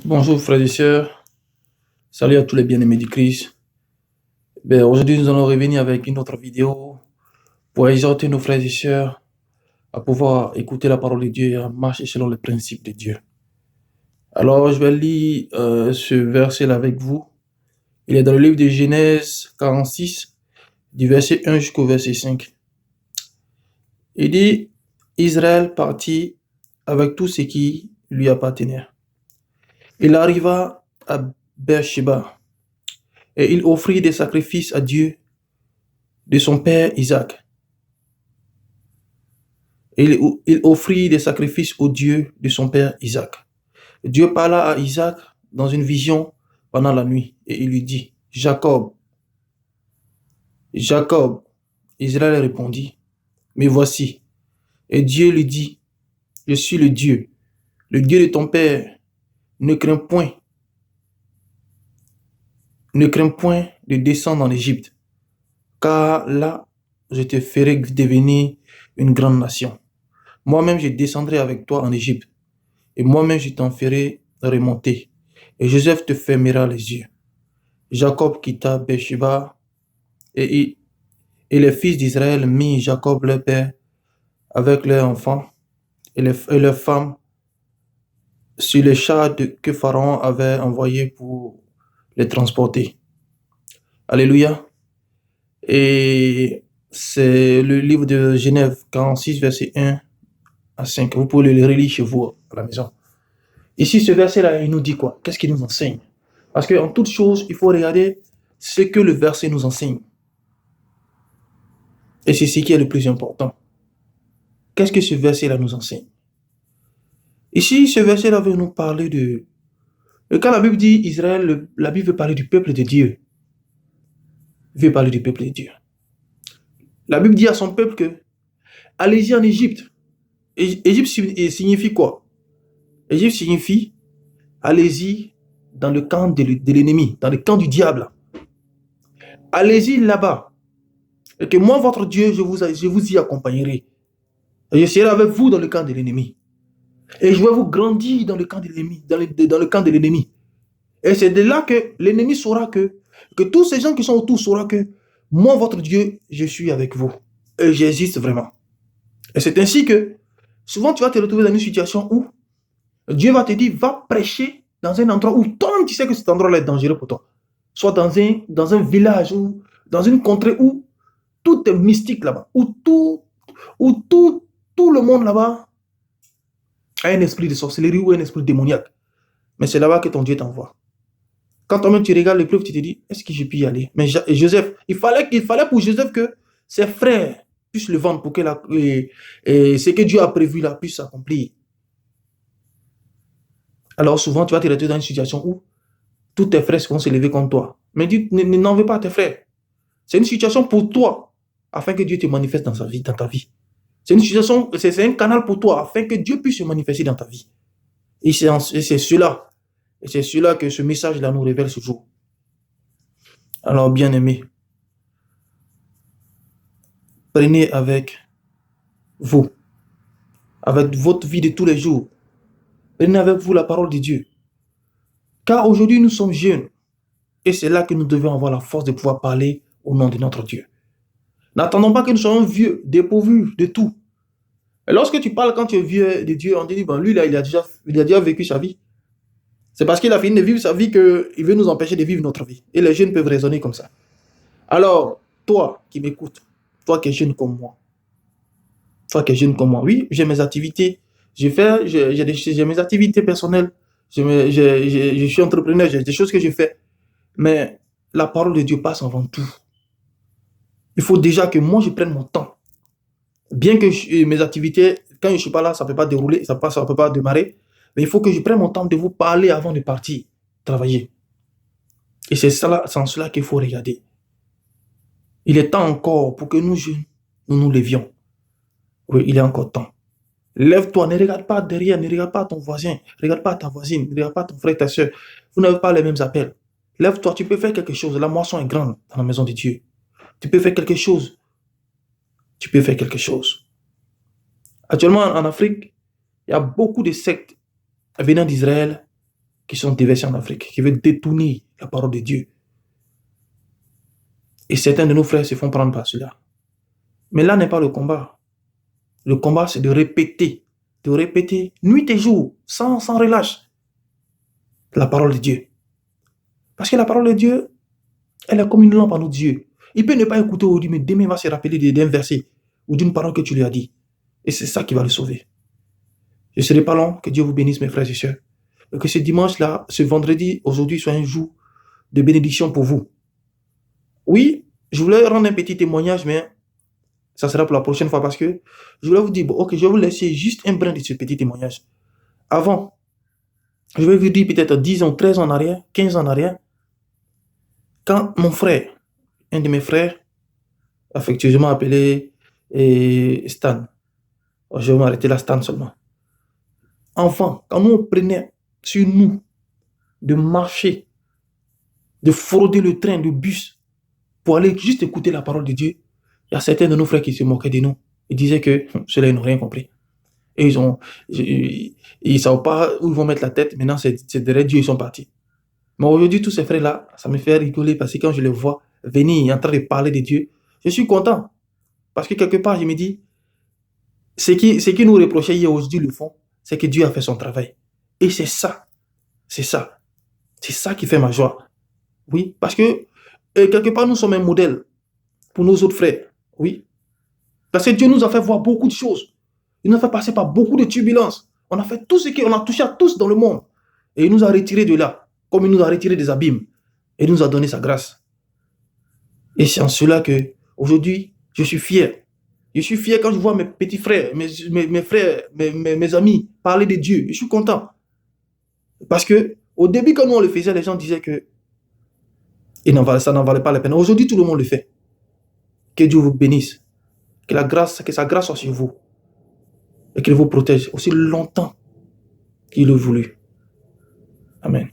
Bonjour frères et sœurs, salut à tous les bien-aimés du Christ. Aujourd'hui nous allons revenir avec une autre vidéo pour exhorter nos frères et sœurs à pouvoir écouter la parole de Dieu et à marcher selon les principes de Dieu. Alors je vais lire ce verset-là avec vous. Il est dans le livre de Genèse 46, du verset 1 jusqu'au verset 5. Il dit, Israël partit avec tout ce qui lui appartenait. Il arriva à Beersheba et il offrit des sacrifices à Dieu de son père Isaac. Et il offrit des sacrifices au Dieu de son père Isaac. Dieu parla à Isaac dans une vision pendant la nuit et il lui dit, Jacob, Jacob. Israël répondit, me voici. Et Dieu lui dit, je suis le Dieu de ton père. Ne crains point, ne crains point de descendre en Égypte, car là, je te ferai devenir une grande nation. Moi-même, je descendrai avec toi en Égypte, et moi-même, je t'en ferai remonter. Et Joseph te fermera les yeux. Jacob quitta Beersheba, et, et les fils d'Israël mirent Jacob leur père avec leurs enfants et leurs femmes sur les chars que Pharaon avait envoyés pour les transporter. Alléluia. Et c'est le livre de Genèse 46, verset 1 à 5. Vous pouvez le relire chez vous à la maison. Ici, ce verset-là, il nous dit quoi? Qu'est-ce qu'il nous enseigne? Parce qu'en toute chose, il faut regarder ce que le verset nous enseigne. Et c'est ce qui est le plus important. Qu'est-ce que ce verset-là nous enseigne? Ici, ce verset-là veut nous parler de... Quand la Bible dit Israël, la Bible veut parler du peuple de Dieu. Elle veut parler du peuple de Dieu. La Bible dit à son peuple que allez-y en Égypte. Égypte signifie quoi? Égypte signifie allez-y dans le camp de l'ennemi, dans le camp du diable. Allez-y là-bas. Et que moi, votre Dieu, je vous y accompagnerai. Et je serai avec vous dans le camp de l'ennemi. Et je vais vous grandir dans le camp de l'ennemi, dans le camp de l'ennemi. Et c'est de là que l'ennemi saura que tous ces gens qui sont autour sauront que moi, votre Dieu, je suis avec vous. Et j'existe vraiment. Et c'est ainsi que souvent tu vas te retrouver dans une situation où Dieu va te dire, va prêcher dans un endroit où toi-même tu sais que cet endroit-là est dangereux pour toi. Soit dans un village ou dans une contrée où tout est mystique là-bas, où tout le monde là-bas a un esprit de sorcellerie ou un esprit démoniaque. Mais c'est là-bas que ton Dieu t'envoie. Quand toi-même tu regardes l'épreuve, tu te dis, est-ce que je peux y aller? Mais Joseph, il fallait pour Joseph que ses frères puissent le vendre pour que ce que Dieu a prévu là puisse s'accomplir. Alors souvent, tu vas te retrouver dans une situation où tous tes frères vont se lever contre toi. Mais Dieu n'en veut pas à tes frères. C'est une situation pour toi, afin que Dieu te manifeste dans ta vie. C'est une situation, c'est un canal pour toi, afin que Dieu puisse se manifester dans ta vie. Et c'est cela que ce message-là nous révèle ce jour. Alors, bien-aimés, prenez avec vous, avec votre vie de tous les jours, prenez avec vous la parole de Dieu. Car aujourd'hui, nous sommes jeunes. Et c'est là que nous devons avoir la force de pouvoir parler au nom de notre Dieu. N'attendons pas que nous soyons vieux, dépourvus de tout. Et lorsque tu parles quand tu es vieux de Dieu, on te dit, bon, lui, là, il a déjà vécu sa vie. C'est parce qu'il a fini de vivre sa vie qu'il veut nous empêcher de vivre notre vie. Et les jeunes peuvent raisonner comme ça. Alors, toi qui m'écoutes, toi qui es jeune comme moi, oui, j'ai mes activités. J'ai mes activités personnelles. Je suis entrepreneur, j'ai des choses que je fais. Mais la parole de Dieu passe avant tout. Il faut déjà que moi, je prenne mon temps. Bien que mes activités, quand je ne suis pas là, ça ne peut pas dérouler, ça ne peut pas démarrer. Mais il faut que je prenne mon temps de vous parler avant de partir travailler. Et c'est en cela qu'il faut regarder. Il est temps encore pour que nous jeunes, nous levions. Oui, il est encore temps. Lève-toi, ne regarde pas derrière, ne regarde pas ton voisin, ne regarde pas ta voisine, ne regarde pas ton frère, ta soeur. Vous n'avez pas les mêmes appels. Lève-toi, tu peux faire quelque chose. La moisson est grande dans la maison de Dieu. Tu peux faire quelque chose. Tu peux faire quelque chose. Actuellement, en Afrique, il y a beaucoup de sectes venant d'Israël qui sont déversés en Afrique, qui veulent détourner la parole de Dieu. Et certains de nos frères se font prendre par cela. Mais là n'est pas le combat. Le combat, c'est de répéter nuit et jour, sans relâche, la parole de Dieu. Parce que la parole de Dieu, elle est comme une lampe à nos yeux. Il peut ne pas écouter aujourd'hui, mais demain il va se rappeler d'un verset ou d'une parole que tu lui as dit. Et c'est ça qui va le sauver. Je ne serai pas long, que Dieu vous bénisse, mes frères et sœurs. Et que ce dimanche-là, ce vendredi, aujourd'hui, soit un jour de bénédiction pour vous. Oui, je voulais rendre un petit témoignage, mais ça sera pour la prochaine fois parce que je voulais vous dire, bon, ok, je vais vous laisser juste un brin de ce petit témoignage. Avant, je vais vous dire peut-être 10 ans, 13 ans en arrière, 15 ans en arrière, quand mon frère, un de mes frères, affectueusement appelé Stan, je vais m'arrêter là, Stan seulement. Enfant, quand nous on prenait sur nous de marcher, de frauder le train, le bus, pour aller juste écouter la parole de Dieu, il y a certains de nos frères qui se moquaient de nous. Ils disaient que ceux-là, ils n'ont rien compris. Et ils ne savent pas où ils vont mettre la tête. Maintenant, c'est derrière Dieu, ils sont partis. Mais aujourd'hui, tous ces frères-là, ça me fait rigoler parce que quand je les vois venir en train de parler de Dieu, je suis content. Parce que quelque part, je me dis, ce qui nous reprochait hier, aujourd'hui, le fond, c'est que Dieu a fait son travail. Et c'est ça qui fait ma joie. Oui, parce que quelque part, nous sommes un modèle pour nos autres frères. Oui. Parce que Dieu nous a fait voir beaucoup de choses. Il nous a fait passer par beaucoup de turbulences. On a fait tout ce qu'on a touché à tous dans le monde. Et il nous a retirés de là, comme il nous a retirés des abîmes. Et il nous a donné sa grâce. Et c'est en cela que, aujourd'hui, je suis fier. Je suis fier quand je vois mes petits frères, mes frères, mes amis parler de Dieu. Je suis content. Parce que, au début, quand nous on le faisait, les gens disaient que ça n'en valait pas la peine. Aujourd'hui, tout le monde le fait. Que Dieu vous bénisse. Que sa grâce soit sur vous. Et qu'il vous protège aussi longtemps qu'il le voulut. Amen.